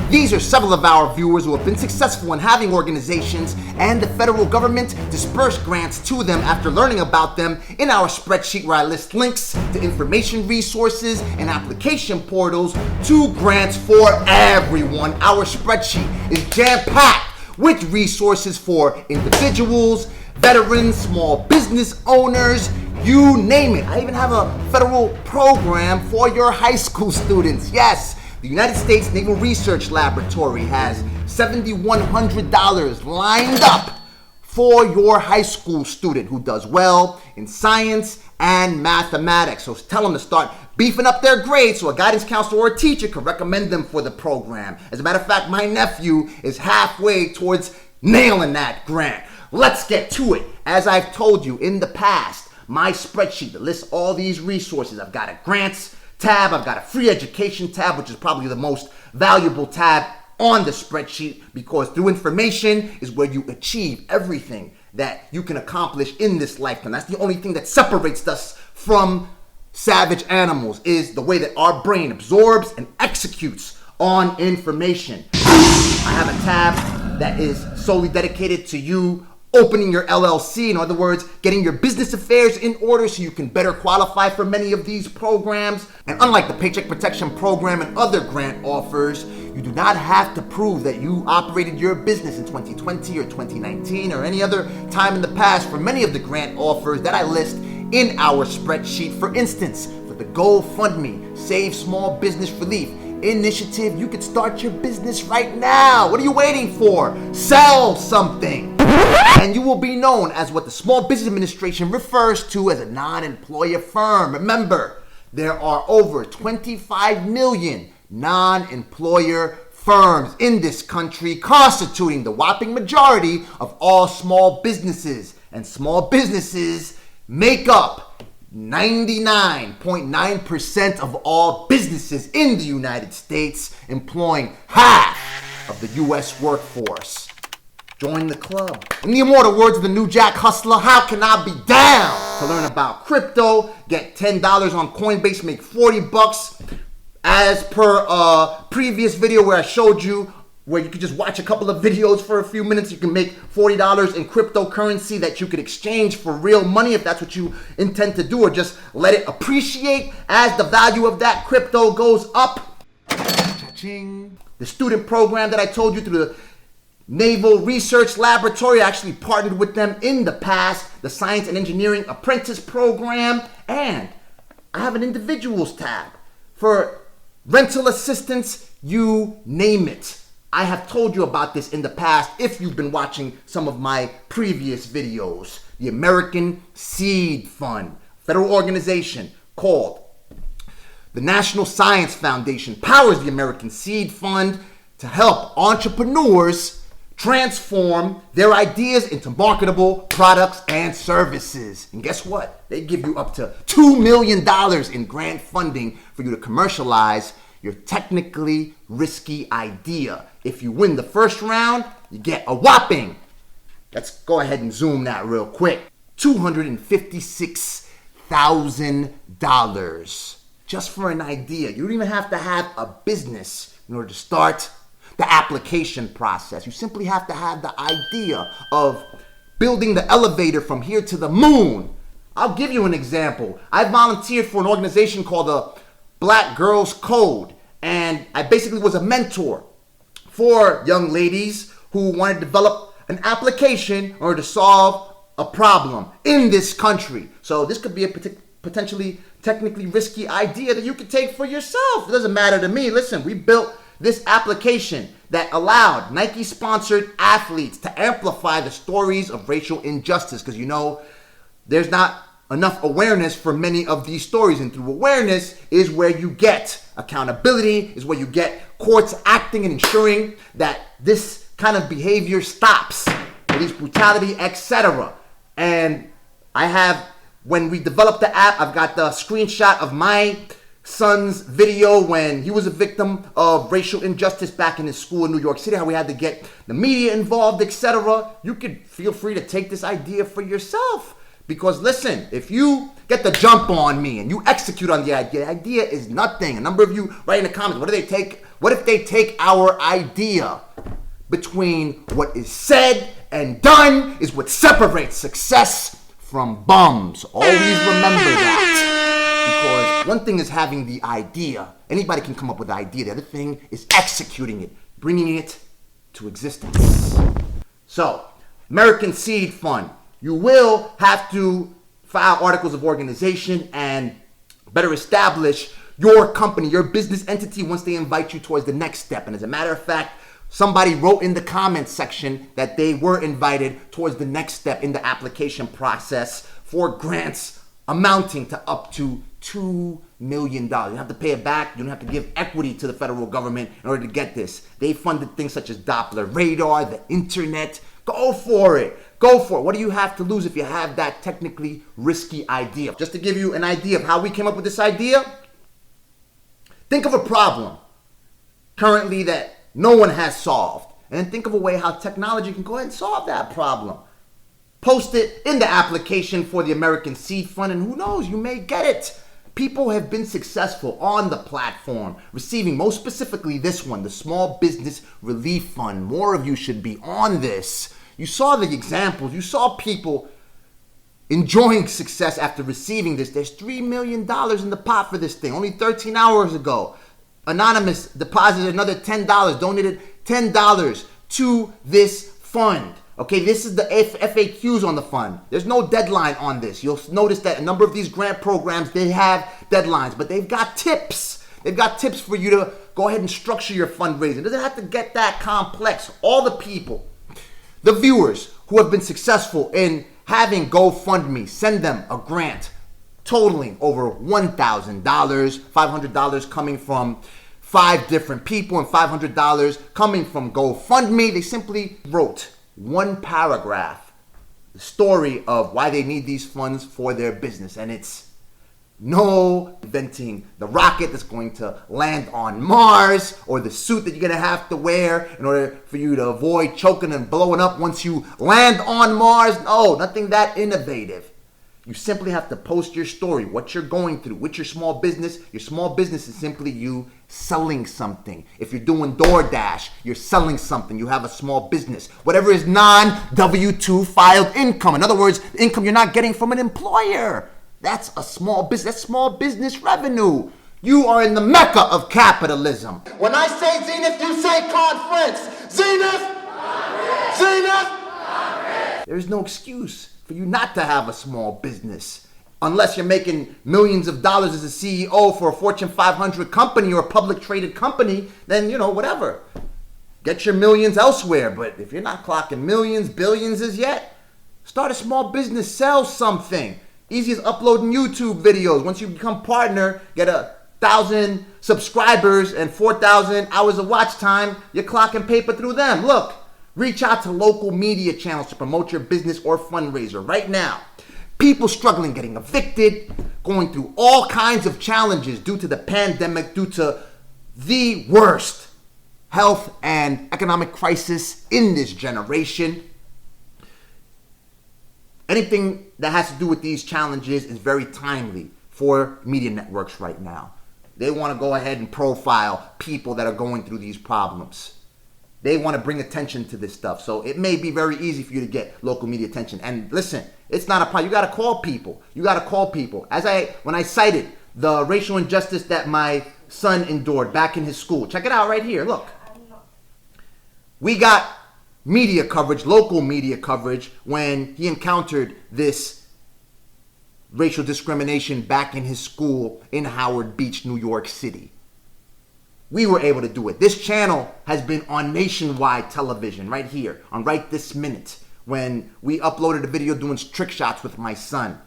These are several of our viewers who have been successful in having organizations and the federal government disperse grants to them after learning about them in our spreadsheet, where I list links to information resources and application portals to grants for everyone. Our spreadsheet is jam-packed with resources for individuals, veterans, small business owners, you name it. I even have a federal program for your high school students. Yes, the United States Naval Research Laboratory has $7,100 lined up for your high school student who does well in science and mathematics. So tell them to start beefing up their grades so a guidance counselor or a teacher can recommend them for the program. As a matter of fact, my nephew is halfway towards nailing that grant. Let's get to it. As I've told you in the past, my spreadsheet that lists all these resources. I've got a grants tab, I've got a free education tab, which is probably the most valuable tab on the spreadsheet, because through information is where you achieve everything that you can accomplish in this lifetime. That's the only thing that separates us from savage animals, is the way that our brain absorbs and executes on information. I have a tab that is solely dedicated to you opening your LLC. In other words, getting your business affairs in order so you can better qualify for many of these programs. And unlike the Paycheck Protection Program and other grant offers, you do not have to prove that you operated your business in 2020 or 2019 or any other time in the past for many of the grant offers that I list in our spreadsheet. For instance, for the GoFundMe Save Small Business Relief initiative, you could start your business right now. What are you waiting for? Sell something. And you will be known as what the Small Business Administration refers to as a non-employer firm. Remember, there are over 25 million non-employer firms in this country, constituting the whopping majority of all small businesses. And small businesses make up 99.9% of all businesses in the United States, employing half of the U.S. workforce. Join the club. In the immortal words of the new Jack Hustler, how can I be down? To learn about crypto, get $10 on Coinbase, make $40. As per previous video where I showed you where you could just watch a couple of videos for a few minutes, you can make $40 in cryptocurrency that you could exchange for real money if that's what you intend to do, or just let it appreciate as the value of that crypto goes up. Cha-ching. The student program that I told you through the Naval Research Laboratory, I actually partnered with them in the past, the Science and Engineering Apprentice Program, and I have an individuals tab for rental assistance, you name it. I have told you about this in the past if you've been watching some of my previous videos. The American Seed Fund, federal organization called the National Science Foundation, powers the American Seed Fund to help entrepreneurs transform their ideas into marketable products and services. And guess what? They give you up to $2 million in grant funding for you to commercialize your technically risky idea. If you win the first round, you get a whopping, let's go ahead and zoom that real quick, $256,000 just for an idea. You don't even have to have a business in order to start the application process. You simply have to have the idea of building the elevator from here to the moon. I'll give you an example. I volunteered for an organization called the Black Girls Code, and I basically was a mentor for young ladies who wanted to develop an application in order to solve a problem in this country. So this could be a potentially technically risky idea that you could take for yourself. It doesn't matter to me. Listen, we built this application that allowed Nike-sponsored athletes to amplify the stories of racial injustice, because you know there's not enough awareness for many of these stories, and through awareness is where you get accountability, is where you get courts acting and ensuring that this kind of behavior stops, police brutality, etc. And I have, when we developed the app, I've got the screenshot of my son's video when he was a victim of racial injustice back in his school in New York City, how we had to get the media involved, etc. You could feel free to take this idea for yourself. Because listen, if you get the jump on me and you execute on the idea is nothing. A number of you write in the comments, what if they take our idea? Between what is said and done is what separates success from bums. Always remember that. Because one thing is having the idea. Anybody can come up with the idea. The other thing is executing it, bringing it to existence. So, American Seed Fund. You will have to file articles of organization and better establish your company, your business entity once they invite you towards the next step. And as a matter of fact, somebody wrote in the comments section that they were invited towards the next step in the application process for grants amounting to up to $2 million. You don't have to pay it back. You don't have to give equity to the federal government in order to get this. They funded things such as Doppler radar, the internet. Go for it. Go for it. What do you have to lose if you have that technically risky idea? Just to give you an idea of how we came up with this idea, think of a problem currently that no one has solved. And then think of a way how technology can go ahead and solve that problem. Post it in the application for the American Seed Fund, and who knows, you may get it. People have been successful on the platform, receiving, most specifically this one, the Small Business Relief Fund. More of you should be on this. You saw the examples. You saw people enjoying success after receiving this. There's $3 million in the pot for this thing. Only 13 hours ago, Anonymous deposited another $10, donated $10 to this fund. Okay, this is the FAQs on the fund. There's no deadline on this. You'll notice that a number of these grant programs, they have deadlines, but they've got tips. They've got tips for you to go ahead and structure your fundraising. It doesn't have to get that complex. All the people, the viewers who have been successful in having GoFundMe, send them a grant totaling over $1,000, $500 coming from 5 different people and $500 coming from GoFundMe. They simply wrote one paragraph, the story of why they need these funds for their business. And it's no inventing the rocket that's going to land on Mars or the suit that you're going to have to wear in order for you to avoid choking and blowing up once you land on Mars. No, nothing that innovative. You simply have to post your story, what you're going through with your small business. Your small business is simply you selling something. If you're doing DoorDash, you're selling something. You have a small business. Whatever is non-W-2 filed income. In other words, income you're not getting from an employer. That's a small business. That's small business revenue. You are in the mecca of capitalism. When I say Zenith, you say conference. Zenith! Conference! Zenith! Conference! There's no excuse for you not to have a small business. Unless you're making millions of dollars as a CEO for a Fortune 500 company or a public traded company, then, whatever. Get your millions elsewhere. But if you're not clocking millions, billions as yet, start a small business, sell something. Easy as uploading YouTube videos. Once you become partner, get 1,000 subscribers and 4,000 hours of watch time, you're clocking paper through them. Look. Reach out to local media channels to promote your business or fundraiser right now. People struggling, getting evicted, going through all kinds of challenges due to the pandemic, due to the worst health and economic crisis in this generation. Anything that has to do with these challenges is very timely for media networks right now. They want to go ahead and profile people that are going through these problems. They want to bring attention to this stuff. So it may be very easy for you to get local media attention. And listen, it's not a problem. You got to call people. When I cited the racial injustice that my son endured back in his school. Check it out right here. Look. We got media coverage, local media coverage, when he encountered this racial discrimination back in his school in Howard Beach, New York City. We were able to do it. This channel has been on nationwide television right here, on right this minute, when we uploaded a video doing trick shots with my son.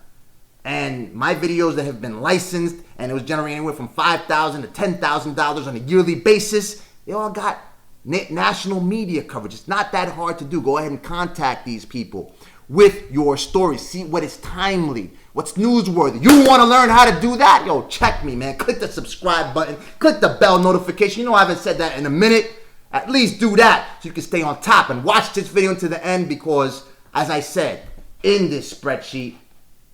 And my videos that have been licensed, and it was generating anywhere from $5,000 to $10,000 on a yearly basis, they all got national media coverage. It's not that hard to do. Go ahead and contact these people with your story. See what is timely, what's newsworthy. You want to learn how to do that? Yo, check me, man. Click the subscribe button. Click the bell notification. I haven't said that in a minute. At least do that so you can stay on top and watch this video to the end because, as I said, in this spreadsheet,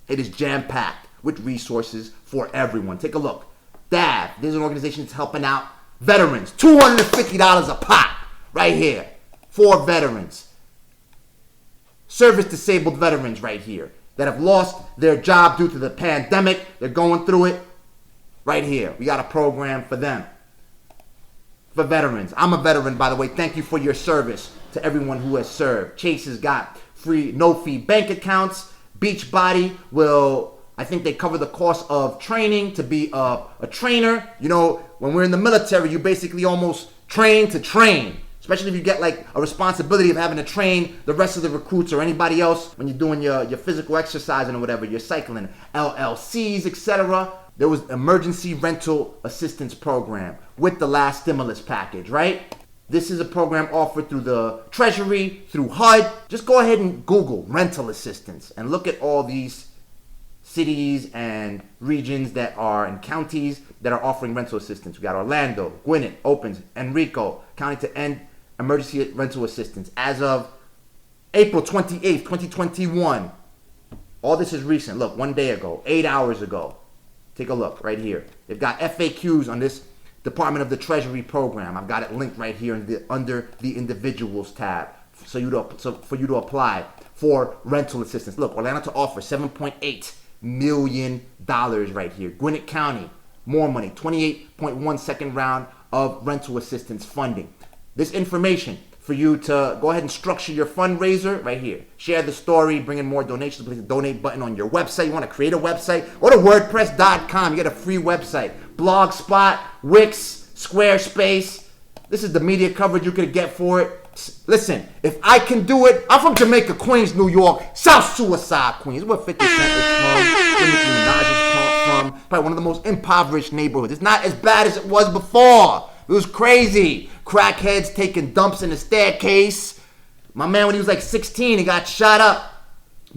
It is jam-packed with resources for everyone. Take a look. DAV, there's an organization that's helping out veterans. $250 a pop right here for veterans. Service-disabled veterans right here that have lost their job due to the pandemic. They're going through it right here. We got a program for them. For veterans. I'm a veteran, by the way. Thank you for your service to everyone who has served. Chase has got free, no-fee bank accounts. Beachbody will, I think they cover the cost of training to be a trainer. You know, when we're in the military, you basically almost train to train. Especially if you get like a responsibility of having to train the rest of the recruits or anybody else when you're doing your physical exercising or whatever, you're cycling, LLCs, etc. There was emergency rental assistance program with the last stimulus package, right? This is a program offered through the Treasury, through HUD. Just go ahead and Google rental assistance and look at all these cities and regions that are and counties that are offering rental assistance. We got Orlando, Gwinnett, Opens, Enrico, county to end emergency rental assistance as of April 28th, 2021. All this is recent. Look, 1 day ago, 8 hours ago. Take a look right here. They've got FAQs on this Department of the Treasury program. I've got it linked right here under the individuals tab for you to apply for rental assistance. Look, Orlando to offer $7.8 million right here. Gwinnett County, more money, 28.1 second round of rental assistance funding. This information for you to go ahead and structure your fundraiser right here. Share the story, bring in more donations. Please donate button on your website. You want to create a website? Go to WordPress.com. You get a free website. Blogspot, Wix, Squarespace. This is the media coverage you could get for it. Listen, if I can do it, I'm from Jamaica, Queens, New York, South Suicide, Queens. Where 50 Cent is from, where Nicki Minaj is from. Probably one of the most impoverished neighborhoods. It's not as bad as it was before. It was crazy. Crackheads taking dumps in the staircase. My man, when he was like 16, he got shot up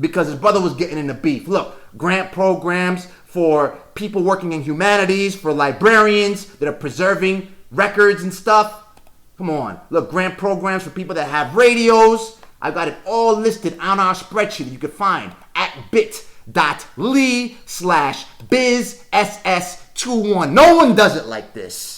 because his brother was getting into beef. Look, grant programs for people working in humanities, for librarians that are preserving records and stuff. Come on. Look, grant programs for people that have radios. I've got it all listed on our spreadsheet that you can find at bit.ly/bizss21. No one does it like this.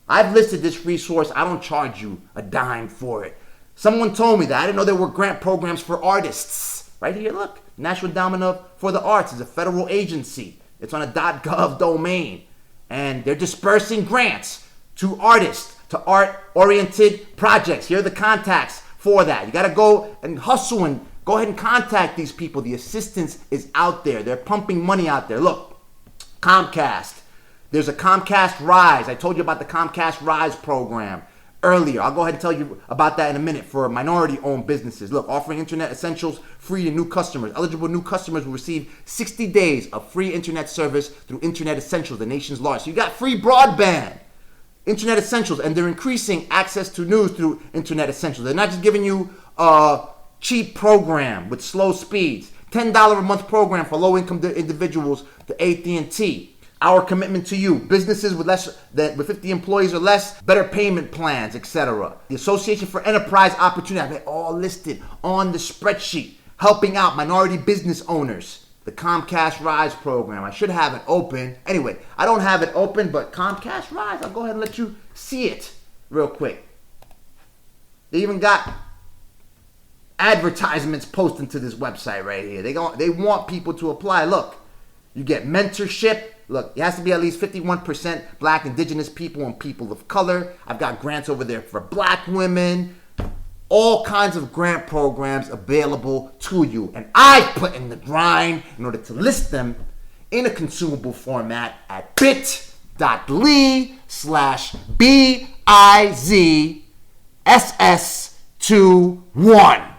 I've listed this resource. I don't charge you a dime for it. Someone told me that. I didn't know there were grant programs for artists. Right here, look. National Endowment for the Arts is a federal agency. It's on a .gov domain. And they're dispersing grants to artists, to art-oriented projects. Here are the contacts for that. You got to go and hustle and go ahead and contact these people. The assistance is out there. They're pumping money out there. Look, Comcast. There's a Comcast Rise. I told you about the Comcast Rise program earlier. I'll go ahead and tell you about that in a minute for minority-owned businesses. Look, offering internet essentials free to new customers. Eligible new customers will receive 60 days of free internet service through Internet Essentials, the nation's largest. So you got free broadband, Internet Essentials, and they're increasing access to news through Internet Essentials. They're not just giving you a cheap program with slow speeds. $10 a month program for low-income individuals to AT&T. Our commitment to you, businesses with 50 employees or less, better payment plans, etc. The Association for Enterprise Opportunity, I have it all listed on the spreadsheet, helping out minority business owners. The Comcast Rise program, I should have it open. Anyway, I don't have it open, but Comcast Rise, I'll go ahead and let you see it real quick. They even got advertisements posting to this website right here. They want people to apply. Look, you get mentorship. Look, it has to be at least 51% black, indigenous people, and people of color. I've got grants over there for black women. All kinds of grant programs available to you. And I put in the grind in order to list them in a consumable format at bit.ly/BIZSS21.